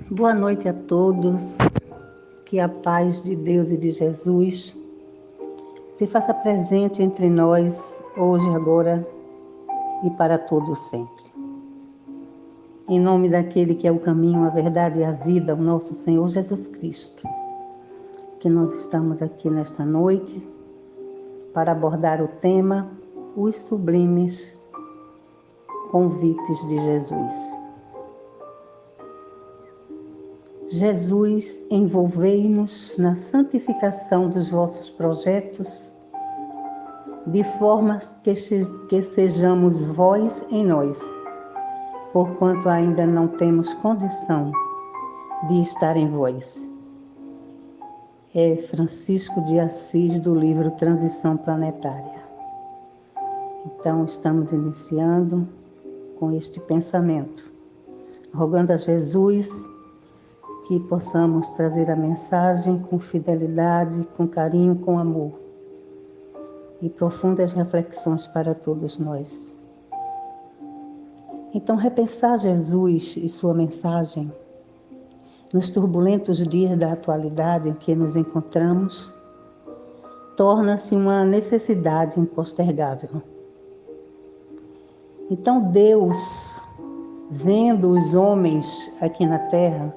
Boa noite a todos, que a paz de Deus e de Jesus se faça presente entre nós, hoje, agora e para todos sempre. Em nome daquele que é o caminho, a verdade e a vida, o nosso Senhor Jesus Cristo, que nós estamos aqui nesta noite para abordar o tema, os sublimes convites de Jesus. Jesus, envolvei-nos na santificação dos vossos projetos, de forma que sejamos vós em nós, porquanto ainda não temos condição de estar em vós. É Francisco de Assis, do livro Transição Planetária. Então, estamos iniciando com este pensamento, rogando a Jesus que possamos trazer a mensagem com fidelidade, com carinho, com amor e profundas reflexões para todos nós. Então, repensar Jesus e sua mensagem nos turbulentos dias da atualidade em que nos encontramos torna-se uma necessidade impostergável. Então, Deus, vendo os homens aqui na Terra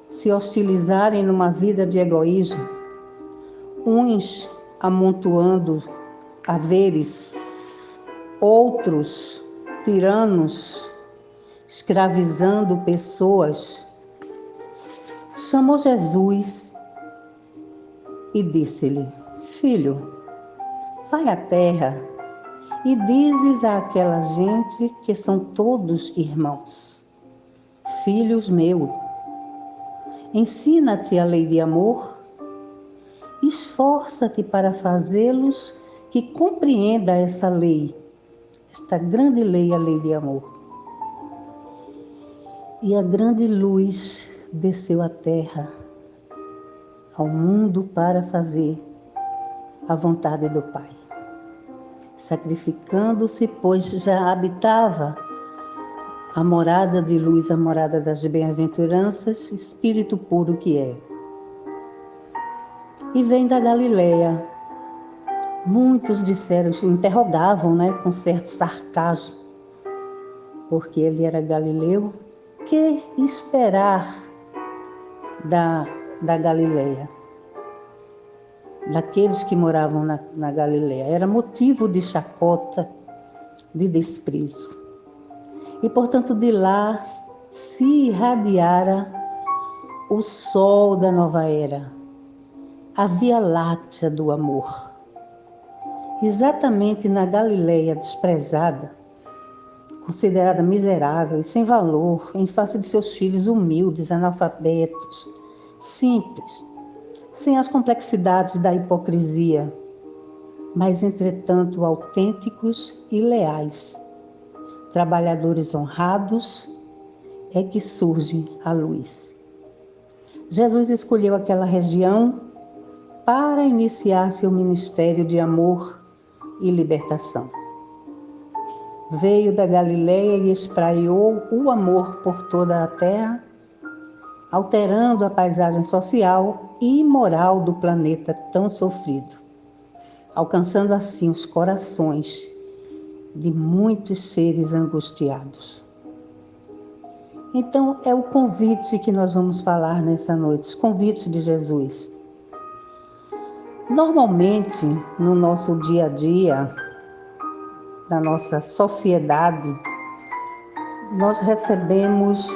se hostilizarem numa vida de egoísmo, uns amontoando haveres, outros tiranos, escravizando pessoas, chamou Jesus e disse-lhe: Filho, vai à terra e dizes àquela gente que são todos irmãos, filhos meus. Ensina-te a lei de amor, esforça-te para fazê-los que compreenda essa lei, esta grande lei, a lei de amor. E a grande luz desceu à terra, ao mundo, para fazer a vontade do Pai. Sacrificando-se, pois já habitava a morada de luz, a morada das bem-aventuranças, Espírito puro que é. E vem da Galileia. Muitos disseram, interrogavam, com certo sarcasmo, porque ele era galileu. Que esperar da Galileia? Daqueles que moravam na Galileia. Era motivo de chacota, de desprezo. E, portanto, de lá se irradiara o sol da nova era, a Via Láctea do amor. Exatamente na Galileia desprezada, considerada miserável e sem valor, em face de seus filhos humildes, analfabetos, simples, sem as complexidades da hipocrisia, mas, entretanto, autênticos e leais, trabalhadores honrados, é que surge a luz. Jesus escolheu aquela região para iniciar seu ministério de amor e libertação. Veio da Galileia e espraiou o amor por toda a terra, alterando a paisagem social e moral do planeta tão sofrido, alcançando assim os corações de muitos seres angustiados. Então, é o convite que nós vamos falar nessa noite, os convites de Jesus. Normalmente, no nosso dia a dia, na nossa sociedade, nós recebemos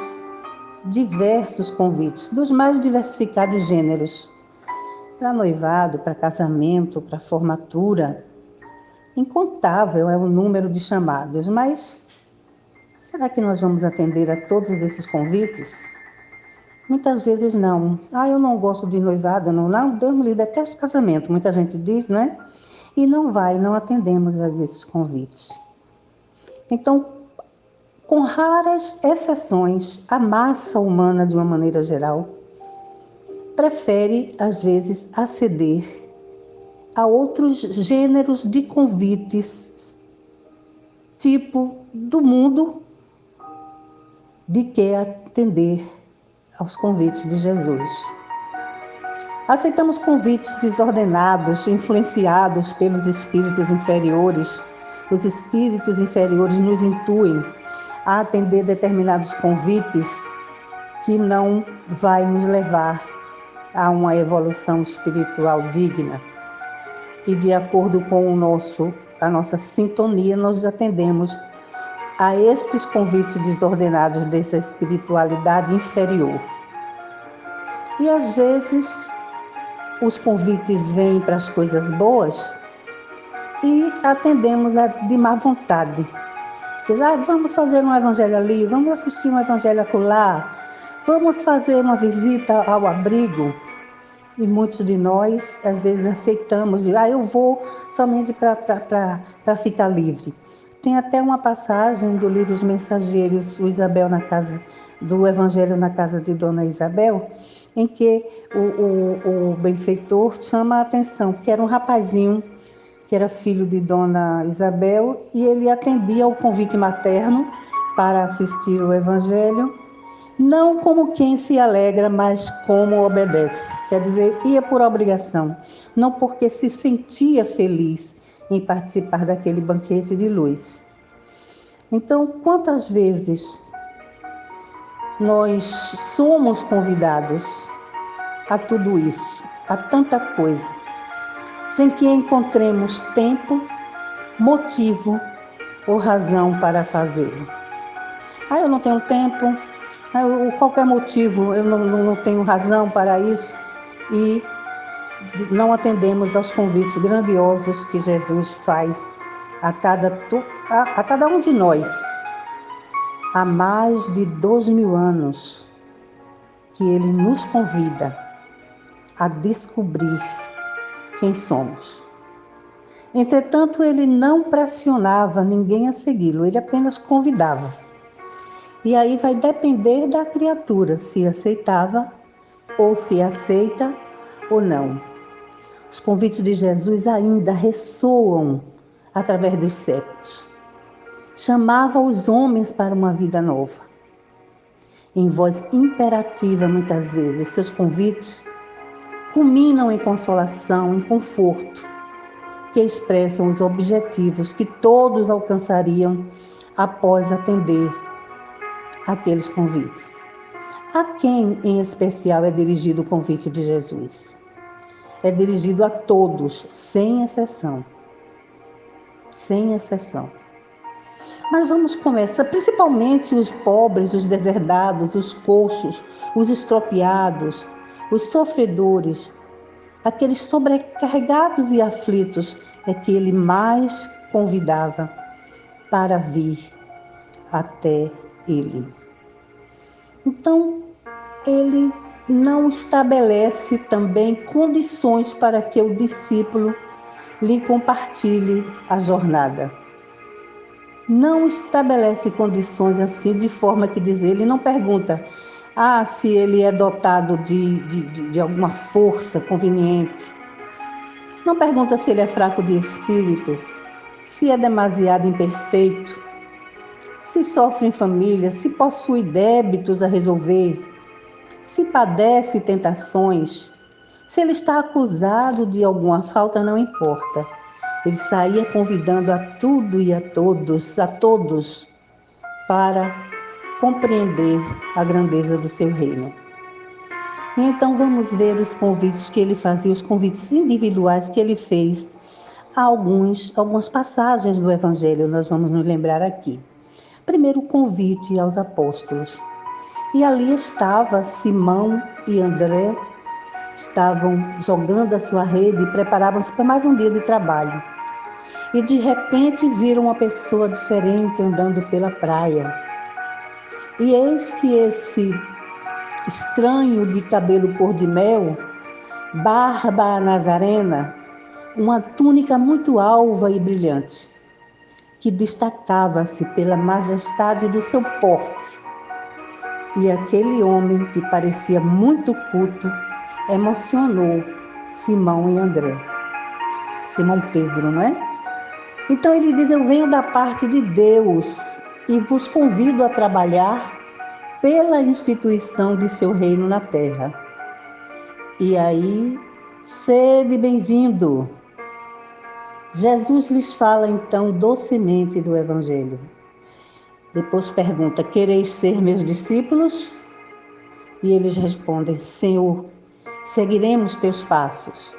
diversos convites, dos mais diversificados gêneros, para noivado, para casamento, para formatura. Incontável é o número de chamados, mas será que nós vamos atender a todos esses convites? Muitas vezes não. Eu não gosto de noivado, não, Deus me livre, detesto casamento, muita gente diz, né? E não atendemos a esses convites. Então, com raras exceções, a massa humana, de uma maneira geral, prefere, às vezes, aceder a outros gêneros de convites, tipo do mundo, de que atender aos convites de Jesus. Aceitamos convites desordenados, influenciados pelos espíritos inferiores. Os espíritos inferiores nos intuem a atender determinados convites que não vai nos levar a uma evolução espiritual digna. E de acordo com a nossa sintonia, nós atendemos a estes convites desordenados dessa espiritualidade inferior. E às vezes os convites vêm para as coisas boas e atendemos de má vontade. Diz, vamos fazer um evangelho ali, vamos assistir um evangelho acolá, vamos fazer uma visita ao abrigo. E muitos de nós, às vezes, aceitamos, eu vou somente para ficar livre. Tem até uma passagem do livro Os Mensageiros, do Evangelho na Casa de Dona Isabel, em que o benfeitor chama a atenção, que era um rapazinho, que era filho de Dona Isabel, e ele atendia ao convite materno para assistir o Evangelho, não como quem se alegra, mas como obedece. Quer dizer, ia por obrigação, não porque se sentia feliz em participar daquele banquete de luz. Então, quantas vezes nós somos convidados a tudo isso, a tanta coisa, sem que encontremos tempo, motivo ou razão para fazê-lo? Eu não tenho tempo, qualquer motivo, eu não tenho razão para isso, e não atendemos aos convites grandiosos que Jesus faz a cada um de nós. Há mais de 2000 anos que Ele nos convida a descobrir quem somos. Entretanto, Ele não pressionava ninguém a segui-lo, Ele apenas convidava. E aí vai depender da criatura, se aceitava, ou se aceita ou não. Os convites de Jesus ainda ressoam através dos séculos. Chamava os homens para uma vida nova. Em voz imperativa, muitas vezes, seus convites culminam em consolação, em conforto, que expressam os objetivos que todos alcançariam após atender aqueles convites. A quem, em especial, é dirigido o convite de Jesus? É dirigido a todos, sem exceção. Sem exceção. Mas vamos começar, principalmente os pobres, os deserdados, os coxos, os estropiados, os sofredores, aqueles sobrecarregados e aflitos, é que Ele mais convidava para vir até Ele. Então, Ele não estabelece também condições para que o discípulo lhe compartilhe a jornada. Não estabelece condições assim, de forma que diz, ele não pergunta se ele é dotado de alguma força conveniente. Não pergunta se ele é fraco de espírito, se é demasiado imperfeito, se sofre em família, se possui débitos a resolver, se padece tentações, se ele está acusado de alguma falta, não importa. Ele saía convidando a tudo e a todos, para compreender a grandeza do seu reino. E então vamos ver os convites que ele fazia, os convites individuais que ele fez a algumas passagens do Evangelho, nós vamos nos lembrar aqui. Primeiro, o convite aos apóstolos. E ali estava Simão e André, estavam jogando a sua rede e preparavam-se para mais um dia de trabalho. E de repente viram uma pessoa diferente andando pela praia. E eis que esse estranho de cabelo cor de mel, barba nazarena, uma túnica muito alva e brilhante, que destacava-se pela majestade do seu porte. E aquele homem, que parecia muito culto, emocionou Simão e André. Simão Pedro, não é? Então ele diz, eu venho da parte de Deus e vos convido a trabalhar pela instituição de seu reino na terra. E aí, sede bem-vindo. Jesus lhes fala então docemente do Evangelho. Depois pergunta: quereis ser meus discípulos? E eles respondem: Senhor, seguiremos teus passos.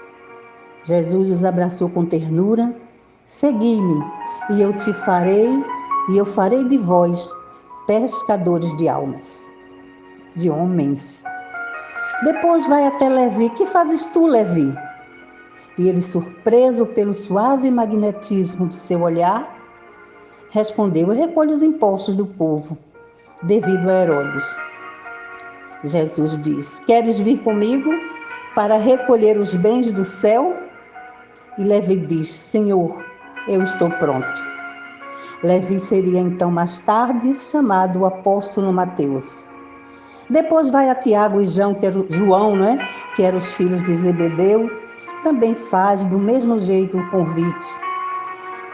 Jesus os abraçou com ternura: segui-me, e eu te farei, e eu farei de vós pescadores de almas, de homens. Depois vai até Levi: que fazes tu, Levi? E ele, surpreso pelo suave magnetismo do seu olhar, respondeu: eu recolho os impostos do povo, devido a Herodes. Jesus diz: queres vir comigo para recolher os bens do céu? E Levi diz: Senhor, eu estou pronto. Levi seria então mais tarde chamado o apóstolo Mateus. Depois vai a Tiago e João, que eram os filhos de Zebedeu, também faz do mesmo jeito um convite.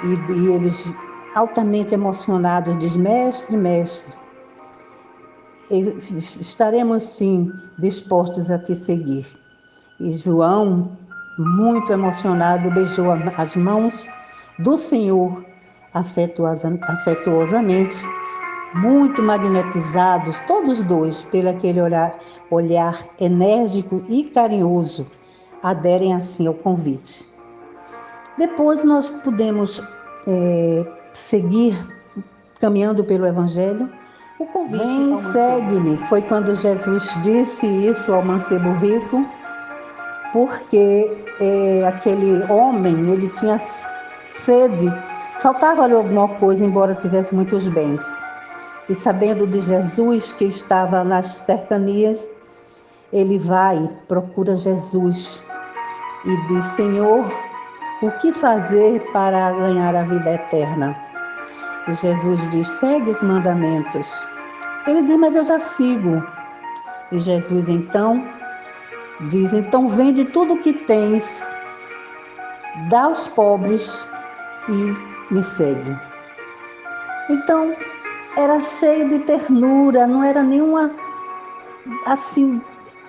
E eles, altamente emocionados, diz: mestre, mestre, estaremos sim dispostos a te seguir. E João, muito emocionado, beijou as mãos do Senhor afetuosamente, muito magnetizados, todos dois, pelo aquele olhar enérgico e carinhoso, aderem assim ao convite. Depois nós podemos seguir caminhando pelo Evangelho. O convite: vem, segue-me, foi quando Jesus disse isso ao mancebo rico, porque aquele homem, ele tinha sede, faltava-lhe alguma coisa, embora tivesse muitos bens. E sabendo de Jesus que estava nas cercanias, ele vai, procura Jesus e diz: Senhor, o que fazer para ganhar a vida eterna? E Jesus diz: segue os mandamentos. Ele diz: mas eu já sigo. E Jesus então diz: então vende tudo o que tens, dá aos pobres e me segue. Então, era cheio de ternura, não era nenhuma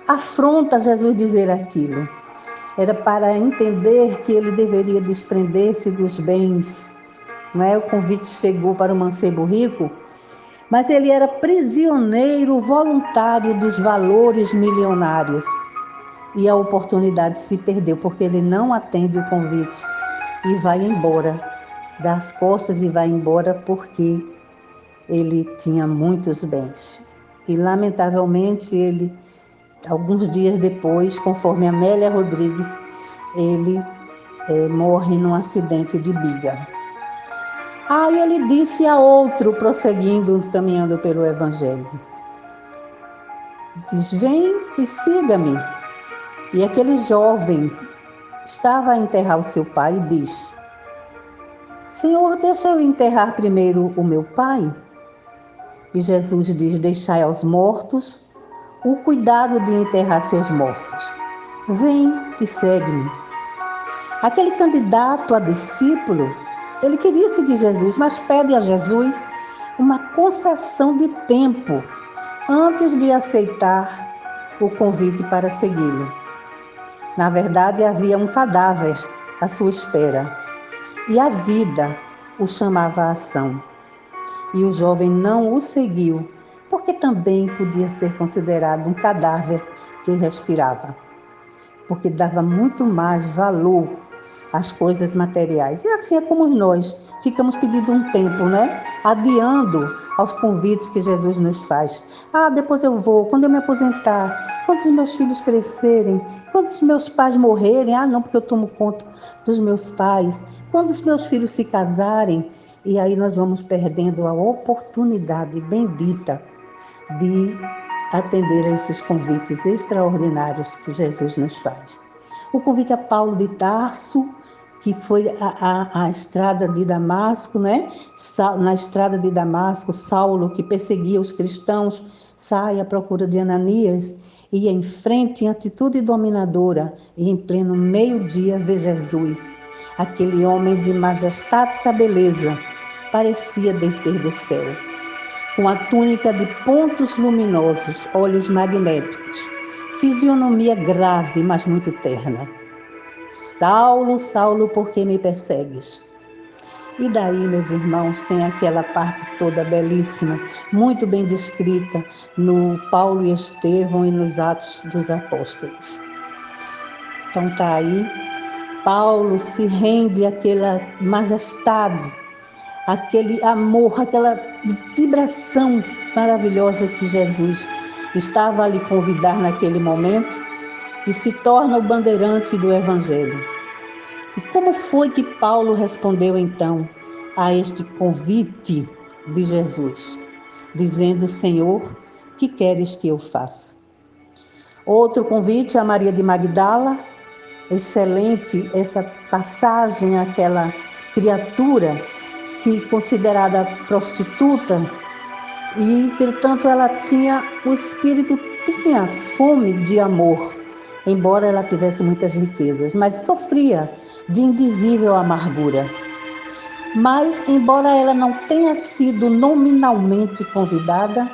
afronta Jesus dizer aquilo. Era para entender que ele deveria desprender-se dos bens. Não é? O convite chegou para o mancebo rico, mas ele era prisioneiro voluntário dos valores milionários. E a oportunidade se perdeu, porque ele não atende o convite e vai embora, dá as costas e vai embora porque ele tinha muitos bens. E lamentavelmente ele, alguns dias depois, conforme Amélia Rodrigues, ele morre num acidente de biga. Aí ele disse a outro, prosseguindo, caminhando pelo Evangelho, diz: vem e siga-me. E aquele jovem estava a enterrar o seu pai e diz: Senhor, deixa eu enterrar primeiro o meu pai. E Jesus diz: deixai aos mortos o cuidado de enterrar seus mortos. Vem e segue-me. Aquele candidato a discípulo, ele queria seguir Jesus, mas pede a Jesus uma concessão de tempo antes de aceitar o convite para segui-lo. Na verdade, havia um cadáver à sua espera e a vida o chamava à ação. E o jovem não o seguiu, porque também podia ser considerado um cadáver que respirava, porque dava muito mais valor às coisas materiais. E assim é como nós ficamos pedindo um tempo, né? Adiando aos convites que Jesus nos faz. Depois eu vou, quando eu me aposentar, quando os meus filhos crescerem, quando os meus pais morrerem, não, porque eu tomo conta dos meus pais, quando os meus filhos se casarem. E aí nós vamos perdendo a oportunidade bendita de atender a esses convites extraordinários que Jesus nos faz. O convite a Paulo de Tarso, que foi a estrada de Damasco, né? Na estrada de Damasco, Saulo, que perseguia os cristãos, sai à procura de Ananias e em frente, em atitude dominadora, e em pleno meio-dia vê Jesus, aquele homem de majestática beleza, parecia descer do céu. com a túnica de pontos luminosos, olhos magnéticos, fisionomia grave, mas muito terna. Saulo, Saulo, por que me persegues? E daí, meus irmãos, tem aquela parte toda belíssima, muito bem descrita no Paulo e Estevão e nos Atos dos Apóstolos. Então tá aí, Paulo se rende àquela majestade, aquele amor, aquela vibração maravilhosa que Jesus estava a lhe convidar naquele momento e se torna o bandeirante do Evangelho. E como foi que Paulo respondeu então a este convite de Jesus, dizendo: Senhor, que queres que eu faça? Outro convite a Maria de Magdala, excelente essa passagem àquela criatura que considerada prostituta e, portanto, ela tinha o espírito, tinha fome de amor, embora ela tivesse muitas riquezas, mas sofria de indizível amargura. Mas, embora ela não tenha sido nominalmente convidada,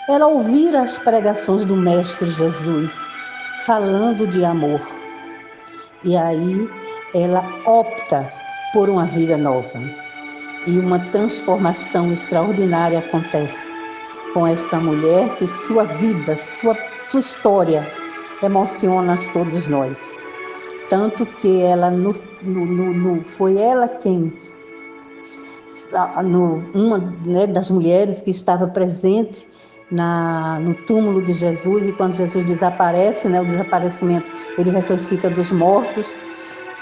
ela ouvira as pregações do Mestre Jesus, falando de amor. E aí ela opta por uma vida nova. E uma transformação extraordinária acontece com esta mulher, que sua vida, sua história emociona a todos nós. Tanto que ela foi ela quem, uma, né, das mulheres que estava presente no túmulo de Jesus, e quando Jesus desaparece, né, o desaparecimento, ele ressuscita dos mortos,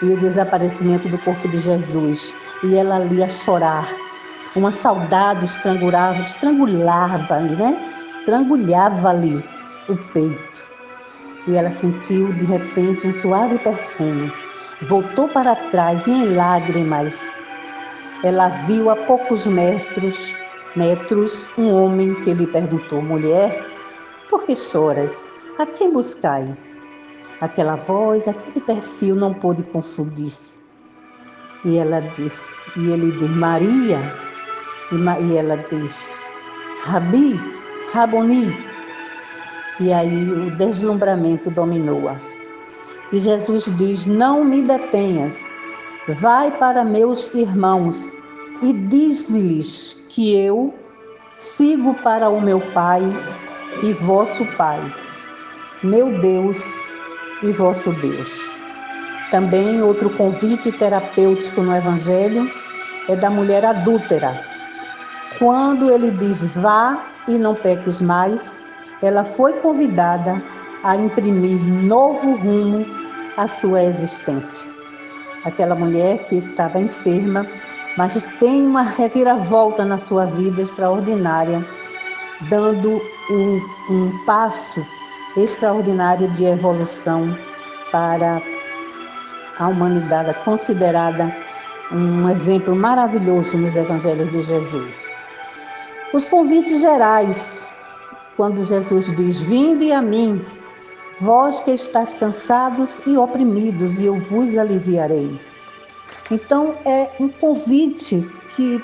e o desaparecimento do corpo de Jesus. E ela ali a chorar, uma saudade estrangulava ali o peito. E ela sentiu de repente um suave perfume. Voltou para trás e em lágrimas ela viu a poucos metros um homem que lhe perguntou: mulher, por que choras? A quem buscai? Aquela voz, aquele perfil não pôde confundir-se. E ele diz Maria, e ela diz Rabi, Raboni. E aí o deslumbramento dominou-a. E Jesus diz: não me detenhas, vai para meus irmãos e diz-lhes que eu sigo para o meu Pai e vosso Pai, meu Deus e vosso Deus. Também outro convite terapêutico no Evangelho é da mulher adúltera. Quando ele diz vá e não peques mais, ela foi convidada a imprimir novo rumo à sua existência. Aquela mulher que estava enferma, mas tem uma reviravolta na sua vida extraordinária, dando um passo extraordinário de evolução para a humanidade, considerada um exemplo maravilhoso nos evangelhos de Jesus. Os convites gerais, quando Jesus diz: vinde a mim, vós que estáis cansados e oprimidos, e eu vos aliviarei. Então é um convite que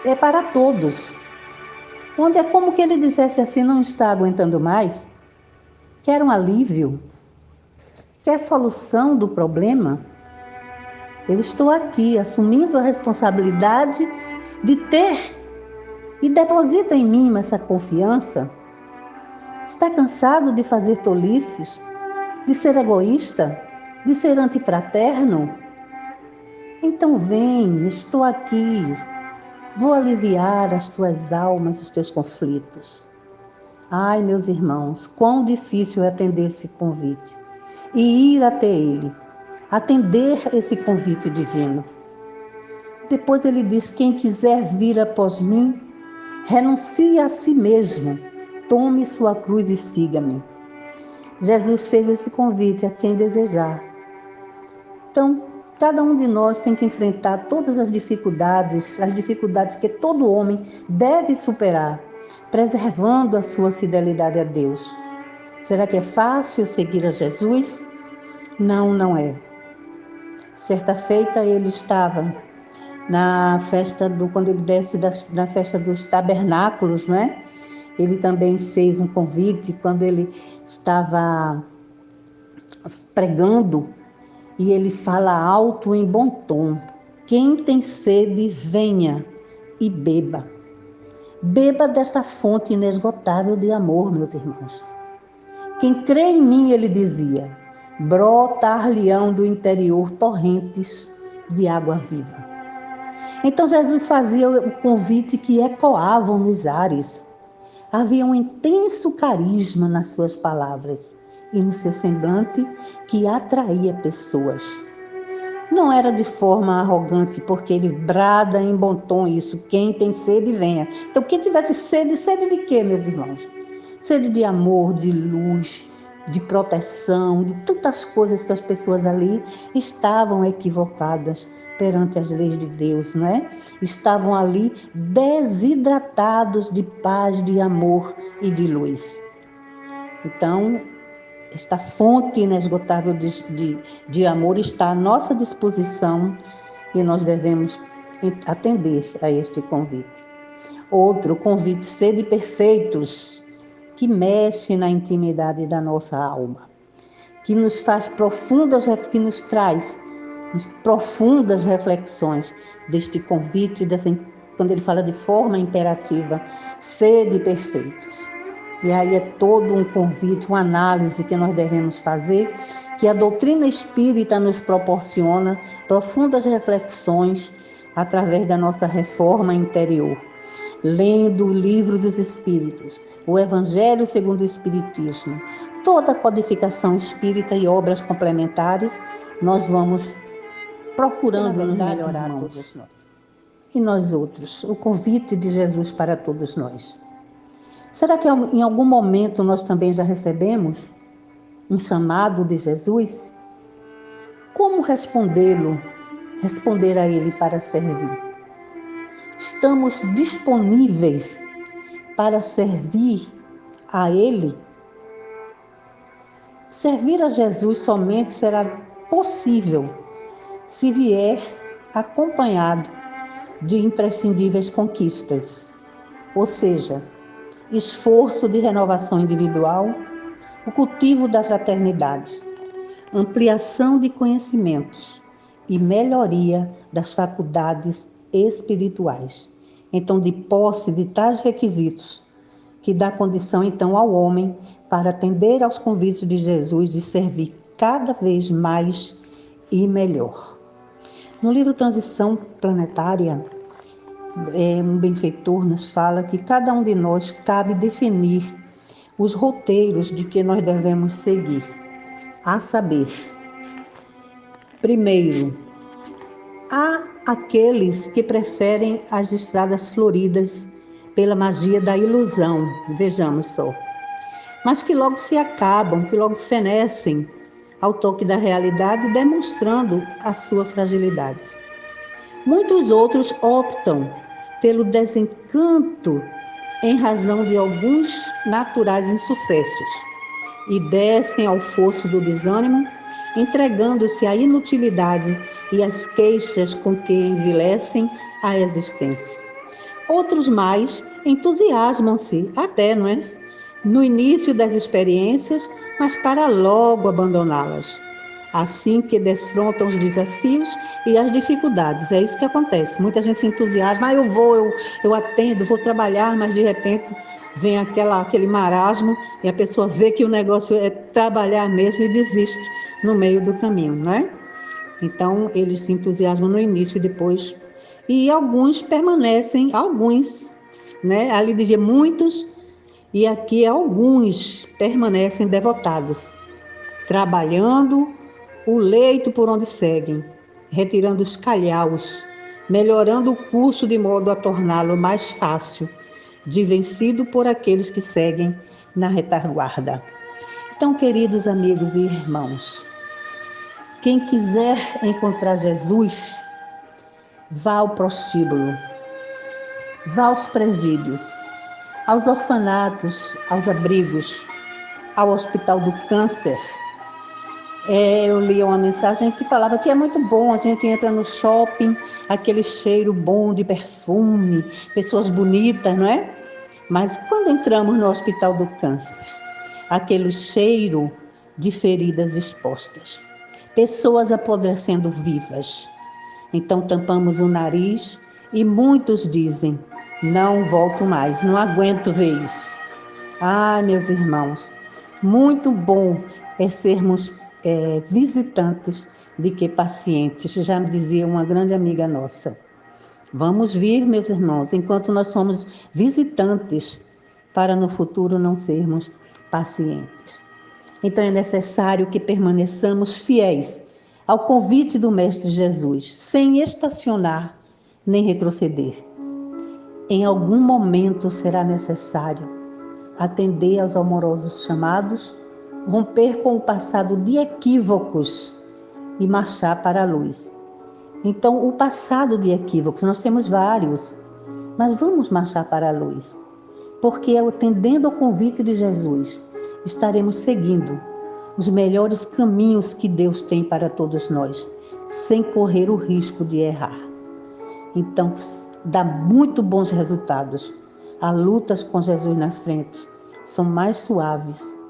é para todos, onde é como que ele dissesse assim: não está aguentando mais? Quer um alívio? Quer solução do problema? Eu estou aqui assumindo a responsabilidade de ter, e deposita em mim essa confiança. Está cansado de fazer tolices, de ser egoísta, de ser antifraterno? Então vem, estou aqui, vou aliviar as tuas almas, os teus conflitos. Ai, meus irmãos, quão difícil é atender esse convite e ir até ele, atender esse convite divino. Depois ele diz: quem quiser vir após mim, renuncie a si mesmo, tome sua cruz e siga-me. Jesus fez esse convite a quem desejar. Então, cada um de nós tem que enfrentar todas as dificuldades que todo homem deve superar, preservando a sua fidelidade a Deus. Será que é fácil seguir a Jesus? Não, não é. Certa feita ele estava na festa quando ele desce na festa dos tabernáculos, não é? Ele também fez um convite quando ele estava pregando e ele fala alto em bom tom: quem tem sede, venha e beba. Beba desta fonte inesgotável de amor, meus irmãos. Quem crê em mim, ele dizia, brotar-lhe-ão do interior torrentes de água viva. Então Jesus fazia o convite que ecoavam nos ares. Havia um intenso carisma nas suas palavras e no seu semblante que atraía pessoas. Não era de forma arrogante, porque ele brada em bom tom isso, quem tem sede, venha. Então, quem tivesse sede, sede de quê, meus irmãos? Sede de amor, de luz, de proteção, de tantas coisas que as pessoas ali estavam equivocadas perante as leis de Deus, não é? Estavam ali desidratados de paz, de amor e de luz. Então, esta fonte inesgotável de amor está à nossa disposição e nós devemos atender a este convite. Outro convite, sede perfeitos, que mexe na intimidade da nossa alma, que nos faz que nos traz profundas reflexões deste convite, quando ele fala de forma imperativa, sede perfeitos. E aí é todo um convite, uma análise que nós devemos fazer, que a doutrina espírita nos proporciona profundas reflexões através da nossa reforma interior. Lendo o Livro dos Espíritos, o Evangelho segundo o Espiritismo, toda a codificação espírita e obras complementares, nós vamos procurando nos melhorar, todos nós. E nós outros, o convite de Jesus para todos nós. Será que em algum momento nós também já recebemos um chamado de Jesus? Como respondê-lo, responder a Ele para servir? Estamos disponíveis para servir a Ele? Servir a Jesus somente será possível se vier acompanhado de imprescindíveis conquistas, ou seja, esforço de renovação individual, o cultivo da fraternidade, ampliação de conhecimentos e melhoria das faculdades espirituais. Então, de posse de tais requisitos, que dá condição então ao homem para atender aos convites de Jesus e servir cada vez mais e melhor. No livro Transição Planetária, um benfeitor nos fala que cada um de nós cabe definir os roteiros de que nós devemos seguir, a saber, primeiro, há aqueles que preferem as estradas floridas pela magia da ilusão, vejamos só, mas que logo se acabam, que logo fenecem ao toque da realidade, demonstrando a sua fragilidade. Muitos outros optam pelo desencanto em razão de alguns naturais insucessos e descem ao fosso do desânimo, entregando-se à inutilidade e às queixas com que envilecem a existência. Outros mais entusiasmam-se até, não é? No início das experiências, mas para logo abandoná-las. Assim que defrontam os desafios e as dificuldades. É isso que acontece. Muita gente se entusiasma, eu atendo, vou trabalhar, mas de repente vem aquele marasmo e a pessoa vê que o negócio é trabalhar mesmo e desiste no meio do caminho, né? Então, eles se entusiasmam no início e depois. E alguns permanecem, né? Ali dizia muitos, e aqui alguns permanecem devotados, trabalhando o leito por onde seguem, retirando os calhaus, melhorando o curso de modo a torná-lo mais fácil, de vencido por aqueles que seguem na retaguarda. Então, queridos amigos e irmãos, quem quiser encontrar Jesus, vá ao prostíbulo, vá aos presídios, aos orfanatos, aos abrigos, ao Hospital do Câncer, Eu li uma mensagem que falava que é muito bom, a gente entra no shopping, aquele cheiro bom de perfume, pessoas bonitas, não é? Mas quando entramos no Hospital do Câncer, aquele cheiro de feridas expostas, pessoas apodrecendo vivas. Então tampamos o nariz e muitos dizem: não volto mais, não aguento ver isso. Meus irmãos, muito bom é sermos visitantes de que pacientes, já me dizia uma grande amiga nossa. Vamos vir, meus irmãos, enquanto nós somos visitantes, para no futuro não sermos pacientes. Então é necessário que permaneçamos fiéis ao convite do Mestre Jesus, sem estacionar nem retroceder. Em algum momento será necessário atender aos amorosos chamados, romper com o passado de equívocos e marchar para a luz. Então, o passado de equívocos, nós temos vários, mas vamos marchar para a luz, porque atendendo ao convite de Jesus, estaremos seguindo os melhores caminhos que Deus tem para todos nós, sem correr o risco de errar. Então, dá muito bons resultados. As lutas com Jesus na frente são mais suaves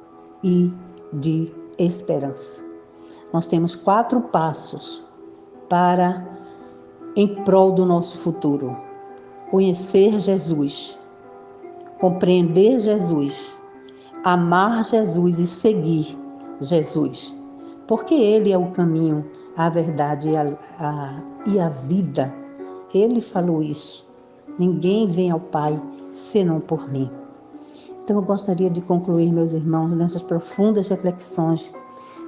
e de esperança. Nós temos 4 passos em prol do nosso futuro: conhecer Jesus, compreender Jesus, amar Jesus e seguir Jesus, porque Ele é o caminho, a verdade e a vida. Ele falou isso: ninguém vem ao Pai senão por mim. Então eu gostaria de concluir, meus irmãos, nessas profundas reflexões,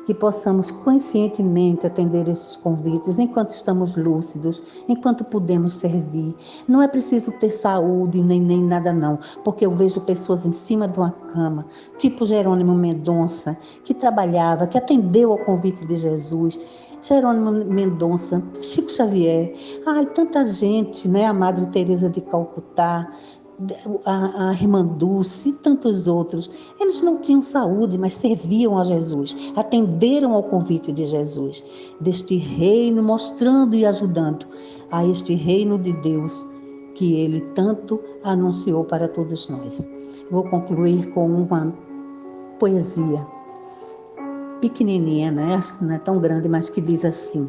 que possamos conscientemente atender esses convites enquanto estamos lúcidos, enquanto podemos servir. Não é preciso ter saúde nem nada não, porque eu vejo pessoas em cima de uma cama, tipo Jerônimo Mendonça, que trabalhava, que atendeu ao convite de Jesus. Jerônimo Mendonça, Chico Xavier, tanta gente, né? A Madre Teresa de Calcutá, a irmã Dulce e tantos outros. Eles não tinham saúde, mas serviam a Jesus, atenderam ao convite de Jesus, deste reino, mostrando e ajudando a este reino de Deus que Ele tanto anunciou para todos nós. Vou concluir com uma poesia pequenininha, né? Acho que não é tão grande, mas que diz assim: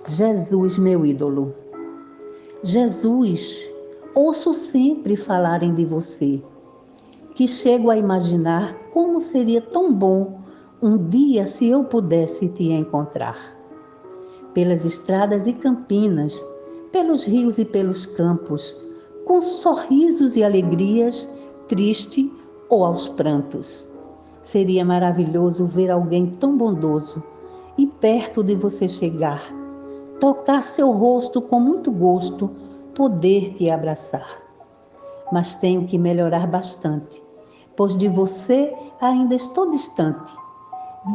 Jesus, meu ídolo. Jesus, ouço sempre falarem de você, que chego a imaginar como seria tão bom um dia se eu pudesse te encontrar. Pelas estradas e campinas, pelos rios e pelos campos, com sorrisos e alegrias, triste ou aos prantos. Seria maravilhoso ver alguém tão bondoso e perto de você chegar, tocar seu rosto com muito gosto, poder te abraçar. Mas tenho que melhorar bastante, pois de você ainda estou distante,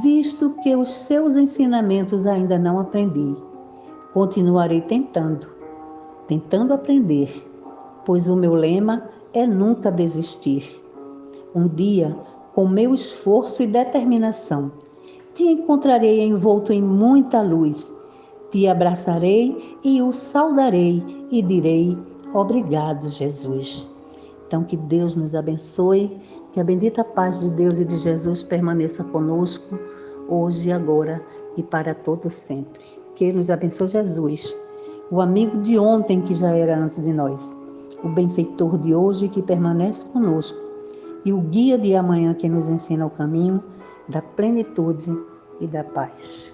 visto que os seus ensinamentos ainda não aprendi. Continuarei tentando aprender, pois o meu lema é nunca desistir. Um dia, com meu esforço e determinação, te encontrarei envolto em muita luz, te abraçarei e o saudarei e direi: obrigado, Jesus. Então, que Deus nos abençoe, que a bendita paz de Deus e de Jesus permaneça conosco, hoje e agora e para todo sempre. Que Ele nos abençoe, Jesus, o amigo de ontem que já era antes de nós, o benfeitor de hoje que permanece conosco e o guia de amanhã que nos ensina o caminho da plenitude e da paz.